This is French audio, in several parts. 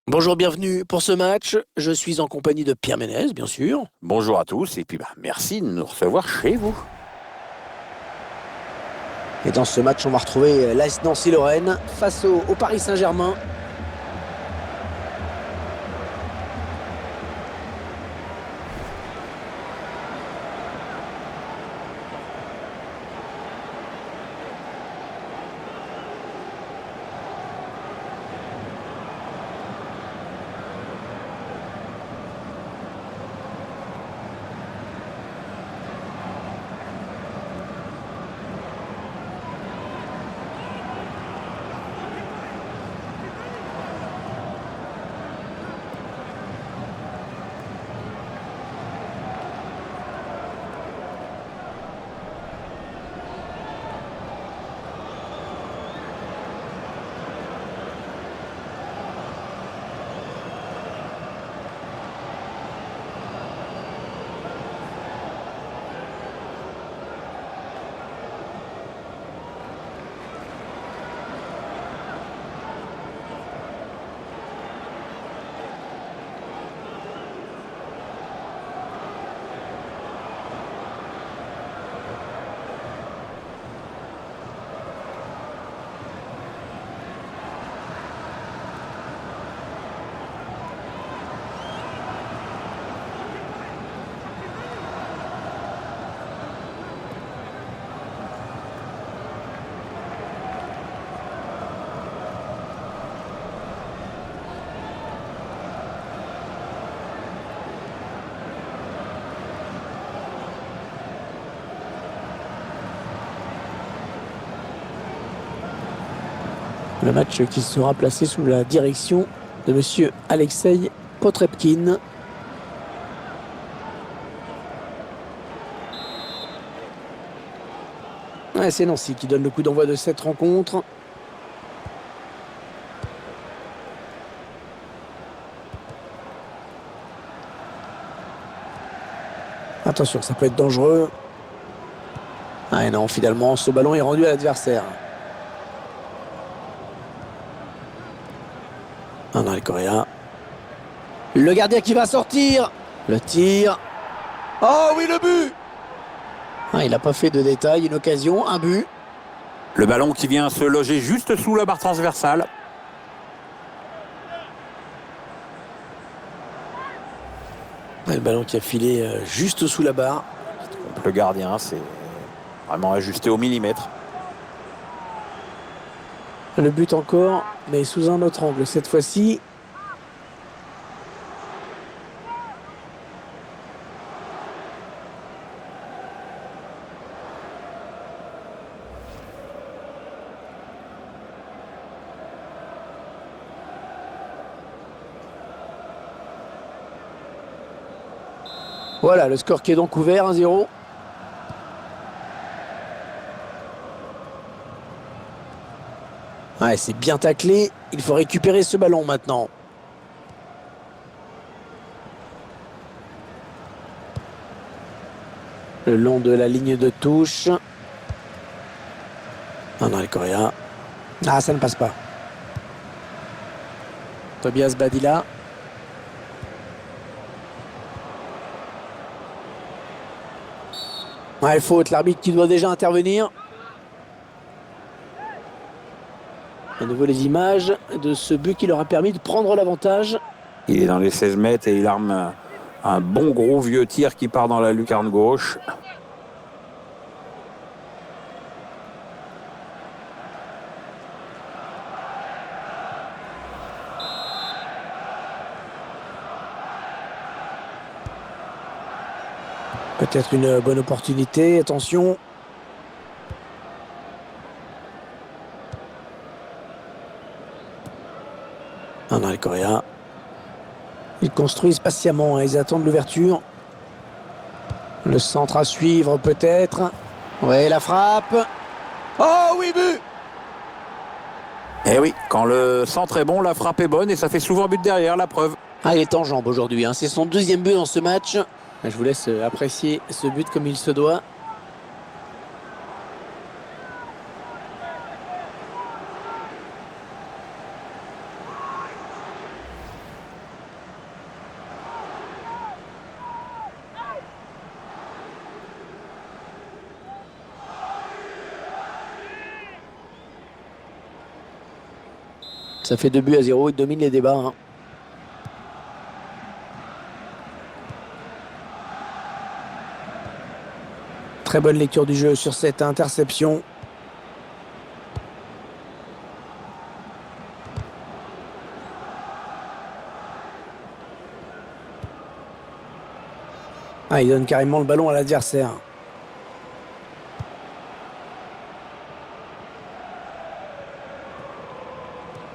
Bonjour, bienvenue pour ce match. Je suis en compagnie de Pierre Ménez, bien sûr. Bonjour à tous et puis merci de nous recevoir chez vous. Et dans ce match, on va retrouver l'AS Nancy-Lorraine face au Paris Saint-Germain. Le match qui sera placé sous la direction de monsieur Alexei Potrepkin. Ouais, c'est Nancy qui donne le coup d'envoi de cette rencontre. Attention, ça peut être dangereux. Ah et non, finalement, ce ballon est rendu à l'adversaire. Ah non, les Coréens. Le gardien qui va sortir. Le tir. Oh oui, le but. Ah, il n'a pas fait de détails, une occasion, un but. Le ballon qui vient se loger juste sous la barre transversale. Le ballon qui a filé juste sous la barre. Le gardien, c'est vraiment ajusté au millimètre. Le but encore, mais sous un autre angle cette fois-ci. Voilà, le score qui est donc ouvert, 1-0. Ouais, c'est bien taclé. Il faut récupérer ce ballon maintenant. Le long de la ligne de touche. Ah non, les Coréens. Ah, ça ne passe pas. Tobias Badilla. Ouais, faute, l'arbitre qui doit déjà intervenir. À nouveau les images de ce but qui leur a permis de prendre l'avantage. Il est dans les 16 mètres et il arme un bon gros vieux tir qui part dans la lucarne gauche. Peut-être une bonne opportunité, attention. Ah non, les Coréens. Ils construisent patiemment, hein, ils attendent l'ouverture. Le centre à suivre peut-être. Ouais, la frappe. Oh oui, but! Eh oui, quand le centre est bon, la frappe est bonne et ça fait souvent but derrière, la preuve. Ah, il est en jambes aujourd'hui, hein. C'est son deuxième but dans ce match. Je vous laisse apprécier ce but comme il se doit. Ça fait 2-0, il domine les débats. Hein. Très bonne lecture du jeu sur cette interception. Ah, il donne carrément le ballon à l'adversaire.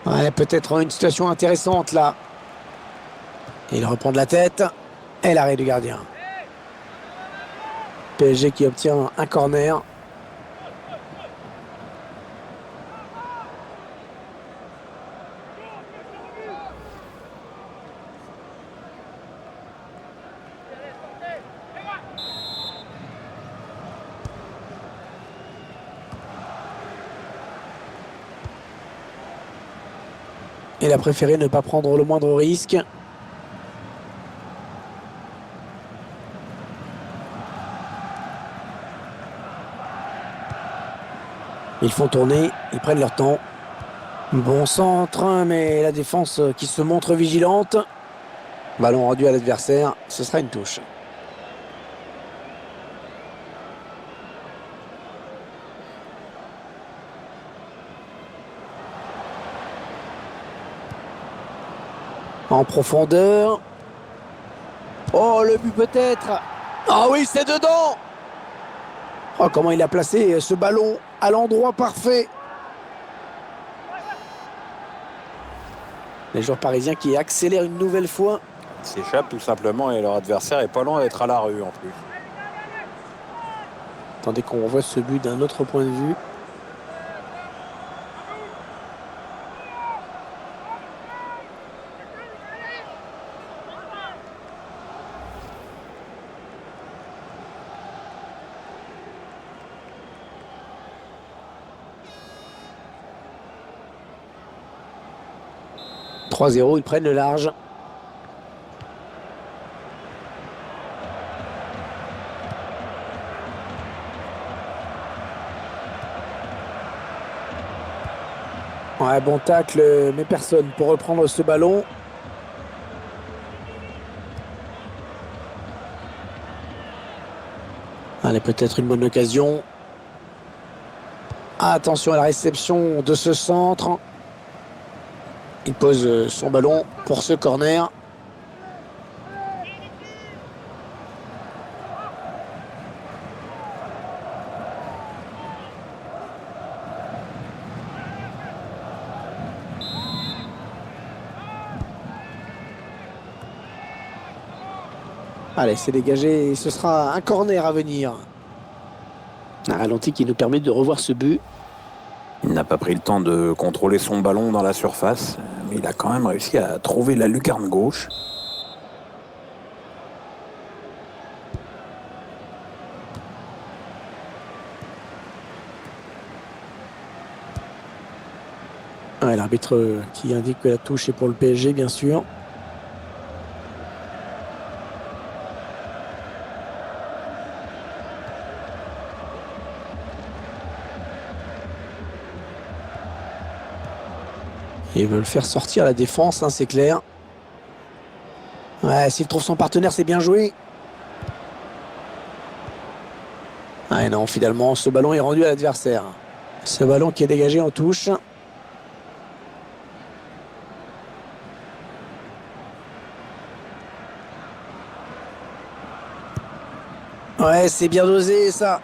Ouais, peut-être une situation intéressante là. Et il reprend de la tête. Et l'arrêt du gardien. PSG qui obtient un corner. Il a préféré ne pas prendre le moindre risque. Ils font tourner, ils prennent leur temps. Bon centre, mais la défense qui se montre vigilante. Ballon rendu à l'adversaire, ce sera une touche. En profondeur. Oh, le but peut-être. Ah oui, c'est dedans. Oh, comment il a placé ce ballon à l'endroit parfait. Les joueurs parisiens qui accélèrent une nouvelle fois. Ils s'échappent tout simplement et leur adversaire est pas loin d'être à la rue en plus. Attendez qu'on revoie ce but d'un autre point de vue. « 3-0, ils prennent le large. Ouais, bon tacle, mais personne pour reprendre ce ballon. Allez, peut-être une bonne occasion. Attention à la réception de ce centre. Il pose son ballon pour ce corner. Allez, c'est dégagé et ce sera un corner à venir. Un ralenti qui nous permet de revoir ce but. Il n'a pas pris le temps de contrôler son ballon dans la surface, mais il a quand même réussi à trouver la lucarne gauche. Ouais, l'arbitre qui indique que la touche est pour le PSG, bien sûr. Et ils veulent faire sortir la défense, hein, c'est clair. Ouais, s'il trouve son partenaire, c'est bien joué. Ah non, finalement, ce ballon est rendu à l'adversaire. Ce ballon qui est dégagé en touche. Ouais, c'est bien dosé, ça.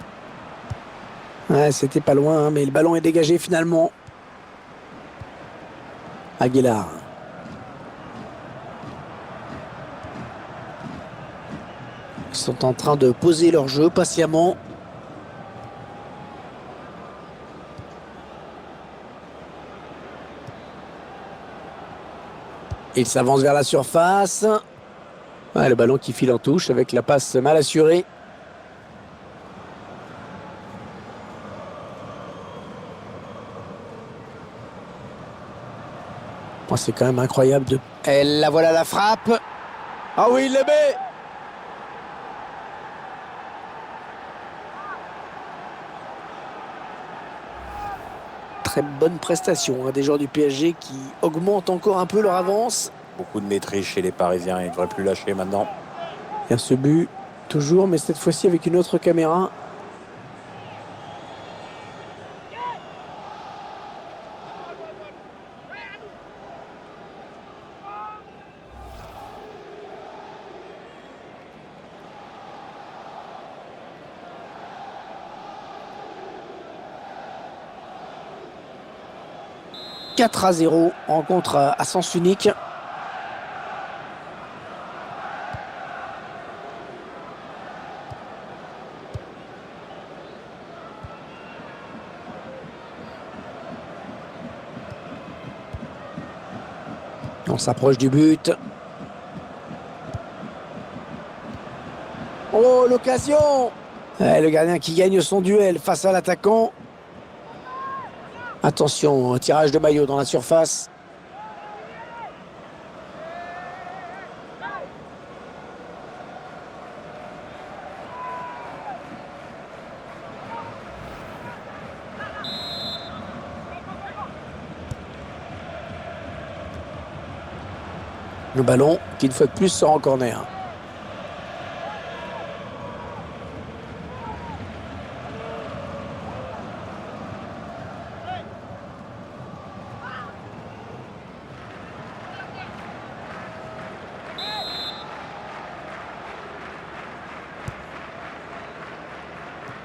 Ouais, c'était pas loin, hein, mais le ballon est dégagé finalement. Aguilar. Ils sont en train de poser leur jeu patiemment. Ils s'avancent vers la surface. Ouais, le ballon qui file en touche avec la passe mal assurée. Oh, c'est quand même incroyable de... Et la voilà la frappe. Ah oui, il le met. très bonne prestation des joueurs du PSG qui augmentent encore un peu leur avance. Beaucoup de maîtrise chez les Parisiens, ils ne devraient plus lâcher maintenant. Il y a ce but, toujours, mais cette fois-ci avec une autre caméra. « 4-0, rencontre à sens unique. On s'approche du but. Oh, l'occasion! Le gardien qui gagne son duel face à l'attaquant. Attention, un tirage de maillot dans la surface. Le ballon qui, une fois de plus, sort en corner.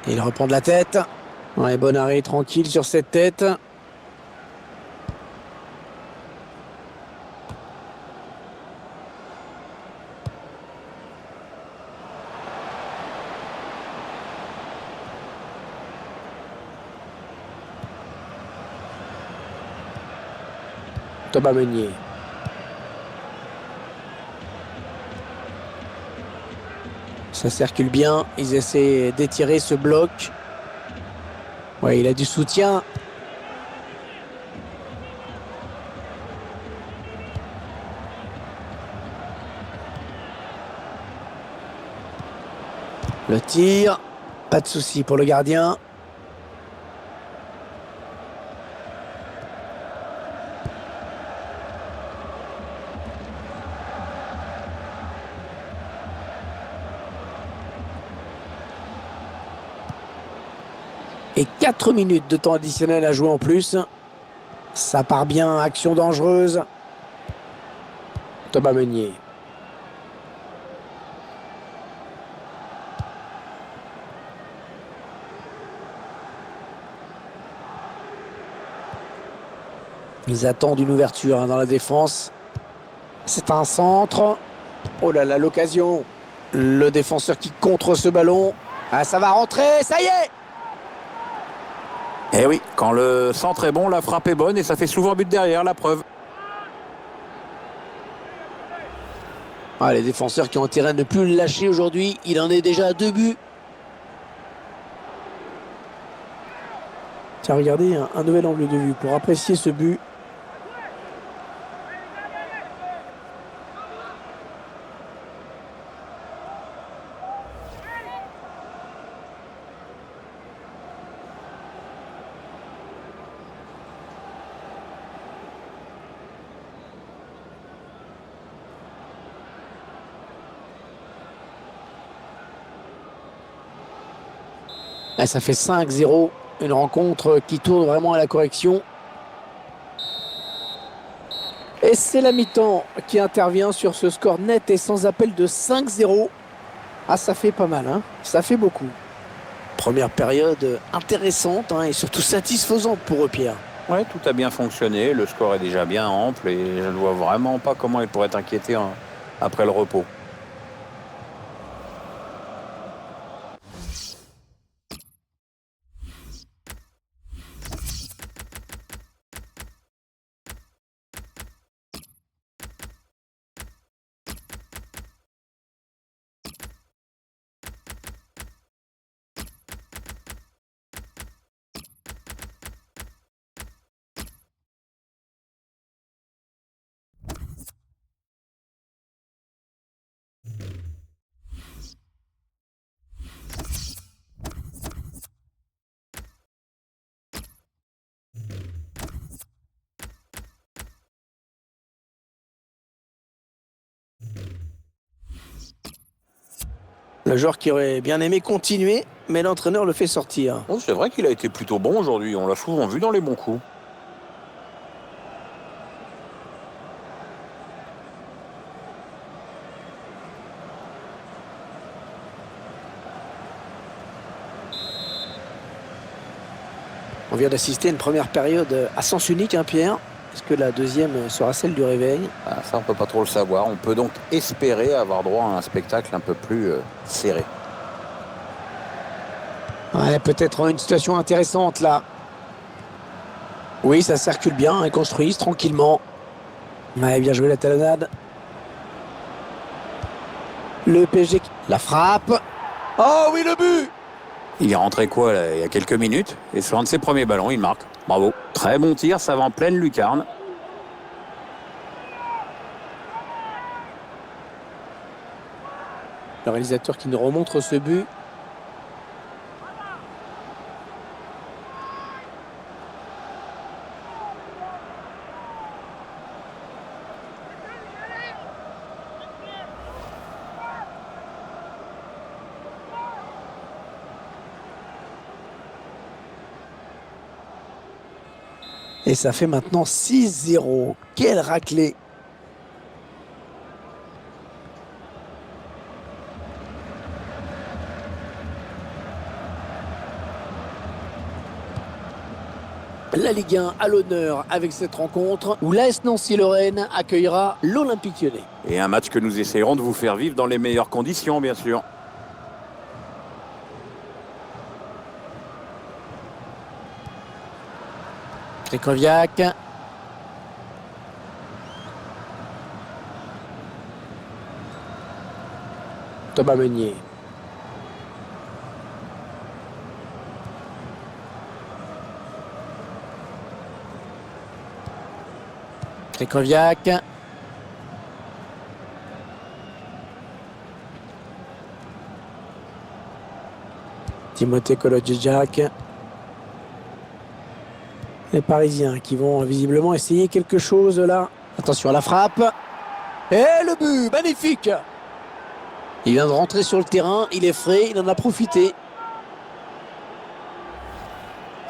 Il reprend de la tête. Ouais, bon arrêt, tranquille sur cette tête. Thomas Meunier. Ça circule bien. Ils essaient d'étirer ce bloc. Ouais, il a du soutien. Le tir. Pas de souci pour le gardien. Et 4 minutes de temps additionnel à jouer en plus. Ça part bien, action dangereuse. Thomas Meunier. Ils attendent une ouverture dans la défense. C'est un centre. Oh là là, l'occasion. Le défenseur qui contre ce ballon. Ah, ça va rentrer, ça y est! Eh oui, quand le centre est bon, la frappe est bonne et ça fait souvent but derrière, la preuve. Ah, les défenseurs qui ont intérêt à ne plus le lâcher aujourd'hui. Il en est déjà à 2 buts. Tiens, regardez, un nouvel angle de vue pour apprécier ce but. Ah, ça fait 5-0. Une rencontre qui tourne vraiment à la correction. Et c'est la mi-temps qui intervient sur ce score net et sans appel de 5-0. Ah, ça fait pas mal, hein. Ça fait beaucoup. Première période intéressante et surtout satisfaisante pour eux, Pierre. Ouais, tout a bien fonctionné, le score est déjà bien ample et je ne vois vraiment pas comment il pourrait t'inquiéter après le repos. Le joueur qui aurait bien aimé continuer, mais l'entraîneur le fait sortir. Oh, c'est vrai qu'il a été plutôt bon aujourd'hui, on l'a souvent vu dans les bons coups. On vient d'assister à une première période à sens unique, hein, Pierre. Est-ce que la deuxième sera celle du réveil? Ah, ça, on peut pas trop le savoir. On peut donc espérer avoir droit à un spectacle un peu plus serré. Ouais, peut-être une situation intéressante là. Oui, ça circule bien, ils construisent tranquillement. Ouais, bien joué la talonnade. Le PSG, la frappe. Oh oui, le but! Il est rentré quoi là, il y a quelques minutes et sur un de ses premiers ballons, il marque. Bravo. Très bon tir, ça va en pleine lucarne. Le réalisateur qui nous remontre ce but. Et ça fait maintenant 6-0. Quelle raclée! La Ligue 1 à l'honneur avec cette rencontre où l'AS Nancy-Lorraine accueillera l'Olympique Lyonnais. Et un match que nous essayerons de vous faire vivre dans les meilleures conditions, bien sûr. Krychowiak. Thomas Meunier. Krychowiak. Timothée Kolodjidjak. Les Parisiens qui vont visiblement essayer quelque chose là. Attention à la frappe. Et le but, magnifique! Il vient de rentrer sur le terrain, il est frais, il en a profité.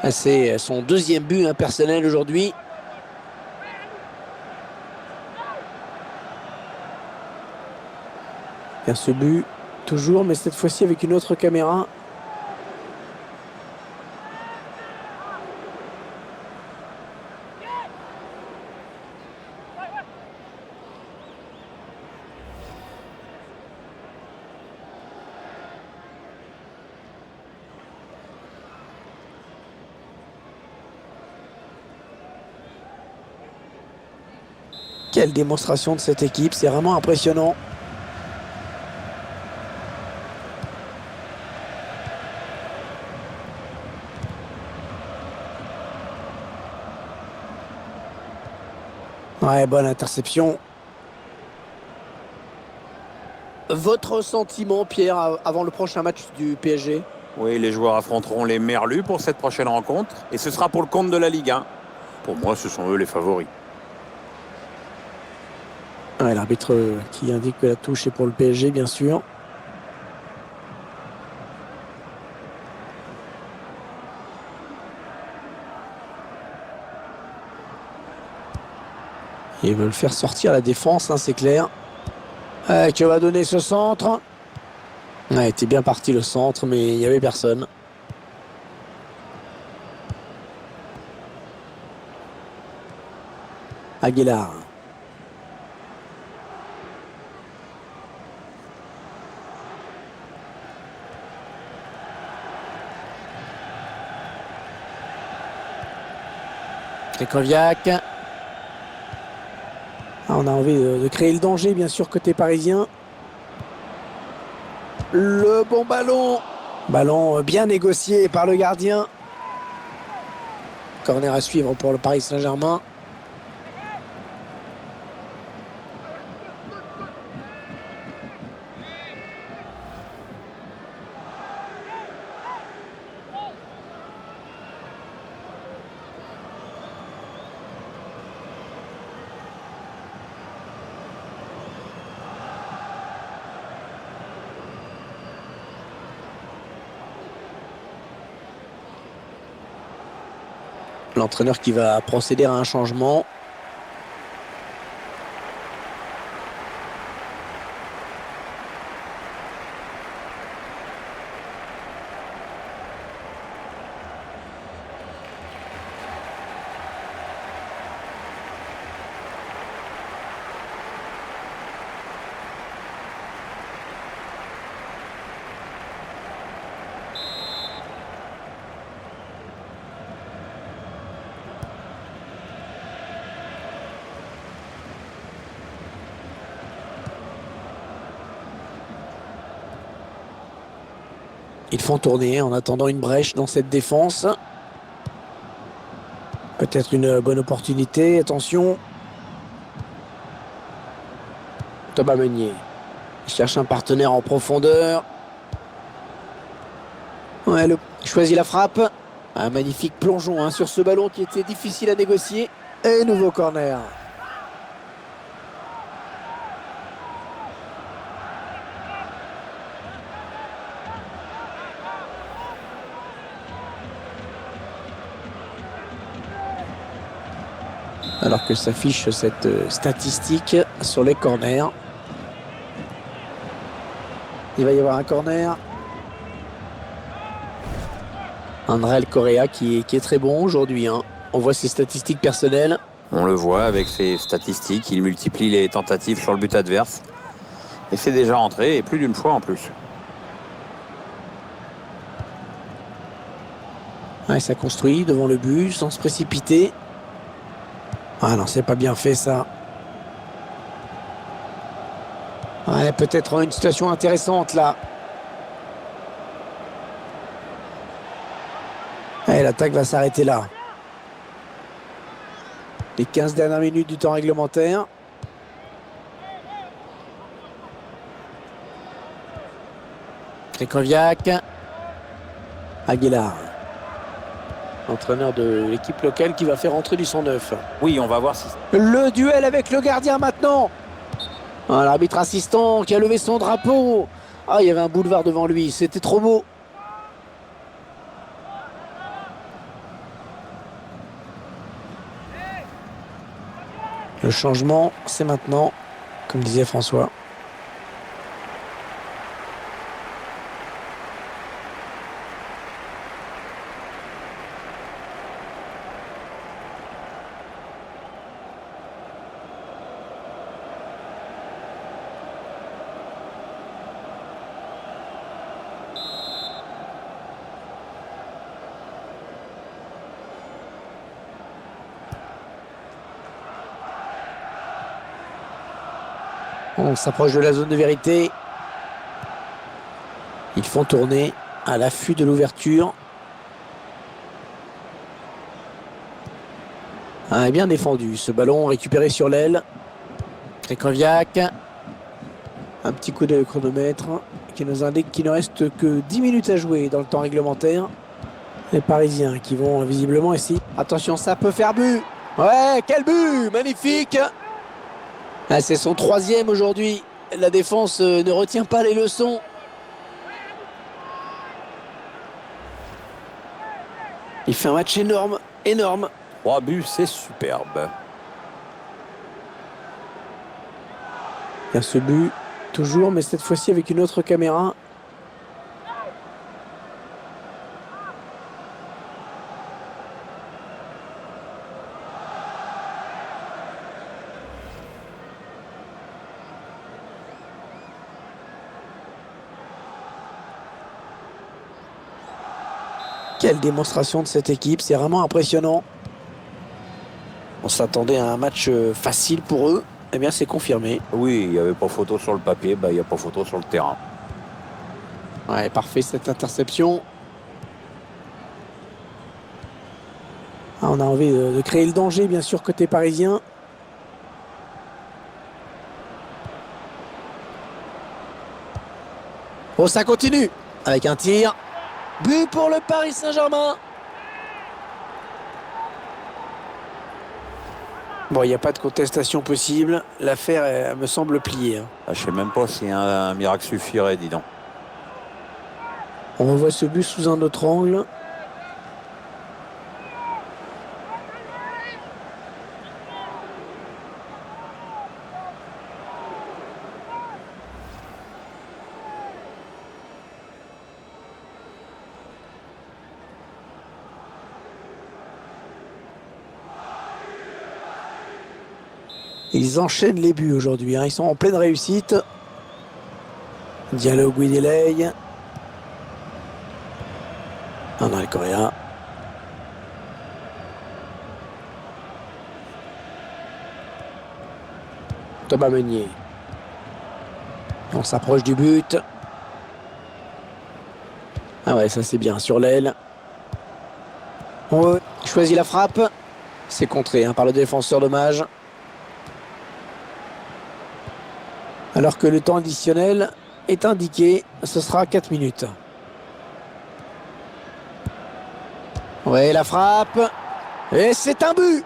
C'est son deuxième but personnel aujourd'hui. Bien ce but, toujours, mais cette fois-ci avec une autre caméra. Quelle démonstration de cette équipe, c'est vraiment impressionnant. Ouais, bonne interception. Votre sentiment, Pierre, avant le prochain match du PSG? Oui, les joueurs affronteront les Merlus pour cette prochaine rencontre. Et ce sera pour le compte de la Ligue 1. Pour moi, ce sont eux les favoris. Ouais, l'arbitre qui indique que la touche est pour le PSG, bien sûr. Ils veulent faire sortir la défense, hein, c'est clair. Que va donner ce centre? Ouais, était bien parti le centre, mais il n'y avait personne. Aguilar. Krychowiak. On a envie de créer le danger, bien sûr, côté parisien. Le bon ballon. Ballon bien négocié par le gardien. Corner à suivre pour le Paris Saint-Germain. L'entraîneur qui va procéder à un changement. Ils font tourner en attendant une brèche dans cette défense. Peut-être une bonne opportunité. Attention. Thomas Meunier. Il cherche un partenaire en profondeur. Ouais, il choisit la frappe. Un magnifique plongeon sur ce ballon qui était difficile à négocier. Et nouveau corner. Alors que s'affiche cette statistique sur les corners. Il va y avoir un corner. André Correa qui est très bon aujourd'hui. On voit ses statistiques personnelles. On le voit avec ses statistiques. Il multiplie les tentatives sur le but adverse. Et c'est déjà rentré, et plus d'une fois en plus. Ouais, ça construit devant le but sans se précipiter. Ah non, c'est pas bien fait ça. Ouais, peut-être une situation intéressante là. Et l'attaque va s'arrêter là. Les 15 dernières minutes du temps réglementaire. Krychowiak. Aguilar. Entraîneur de l'équipe locale qui va faire entrer du 109. Oui, on va voir si... Le duel avec le gardien maintenant. Ah, l'arbitre assistant qui a levé son drapeau. Ah, il y avait un boulevard devant lui. C'était trop beau. Le changement, c'est maintenant, comme disait François. On s'approche de la zone de vérité. Ils font tourner à l'affût de l'ouverture. Ah, bien défendu. Ce ballon récupéré sur l'aile. Krychowiak. Un petit coup de chronomètre qui nous indique qu'il ne reste que 10 minutes à jouer dans le temps réglementaire. Les Parisiens qui vont visiblement ici. Attention, ça peut faire but. Ouais, quel but! Magnifique! Ah, c'est son 3e aujourd'hui. La défense ne retient pas les leçons. Il fait un match énorme, énorme. 3 buts, c'est superbe. Il y a ce but, toujours, mais cette fois-ci avec une autre caméra. Quelle démonstration de cette équipe, c'est vraiment impressionnant. On s'attendait à un match facile pour eux. Eh bien, c'est confirmé. Oui, il n'y avait pas photo sur le papier, il n'y a pas photo sur le terrain. Ouais, parfait cette interception. Ah, on a envie de créer le danger, bien sûr, côté parisien. Oh, ça continue avec un tir. But pour le Paris Saint-Germain. Bon, il n'y a pas de contestation possible. L'affaire, elle me semble pliée. Je ne sais même pas si un miracle suffirait, dis donc. On revoit ce but sous un autre angle. Ils enchaînent les buts aujourd'hui, hein. Ils sont en pleine réussite. Diallo, Guideley. André Correa. Thomas Meunier. On s'approche du but. Ah ouais, ça c'est bien, sur l'aile. On choisit la frappe. C'est contré par le défenseur, dommage. Alors que le temps additionnel est indiqué, ce sera 4 minutes. Ouais, la frappe. Et c'est un but.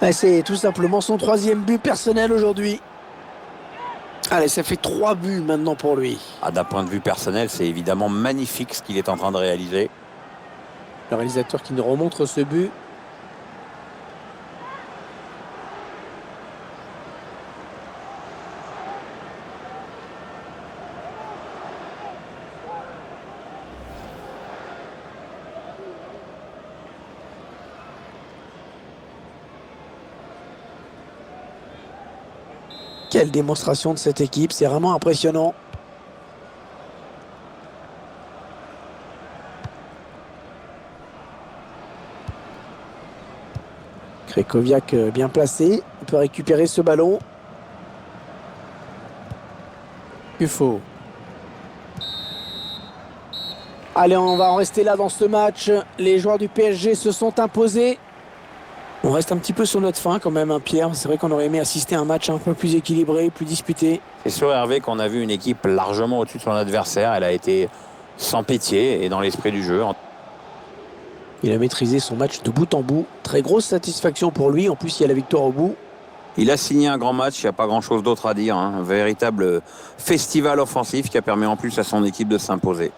Et c'est tout simplement son 3e but personnel aujourd'hui. Allez, ça fait 3 buts maintenant pour lui. Ah, d'un point de vue personnel, c'est évidemment magnifique ce qu'il est en train de réaliser. Le réalisateur qui nous remontre ce but. Quelle démonstration de cette équipe, c'est vraiment impressionnant. Krychowiak bien placé, on peut récupérer ce ballon. Buffo. Allez, on va en rester là dans ce match. Les joueurs du PSG se sont imposés. On reste un petit peu sur notre fin quand même, hein, Pierre. C'est vrai qu'on aurait aimé assister à un match un peu plus équilibré, plus disputé. C'est sur Hervé qu'on a vu une équipe largement au-dessus de son adversaire. Elle a été sans pitié et dans l'esprit du jeu. Il a maîtrisé son match de bout en bout. Très grosse satisfaction pour lui. En plus, il y a la victoire au bout. Il a signé un grand match, il n'y a pas grand-chose d'autre à dire. Un véritable festival offensif qui a permis en plus à son équipe de s'imposer.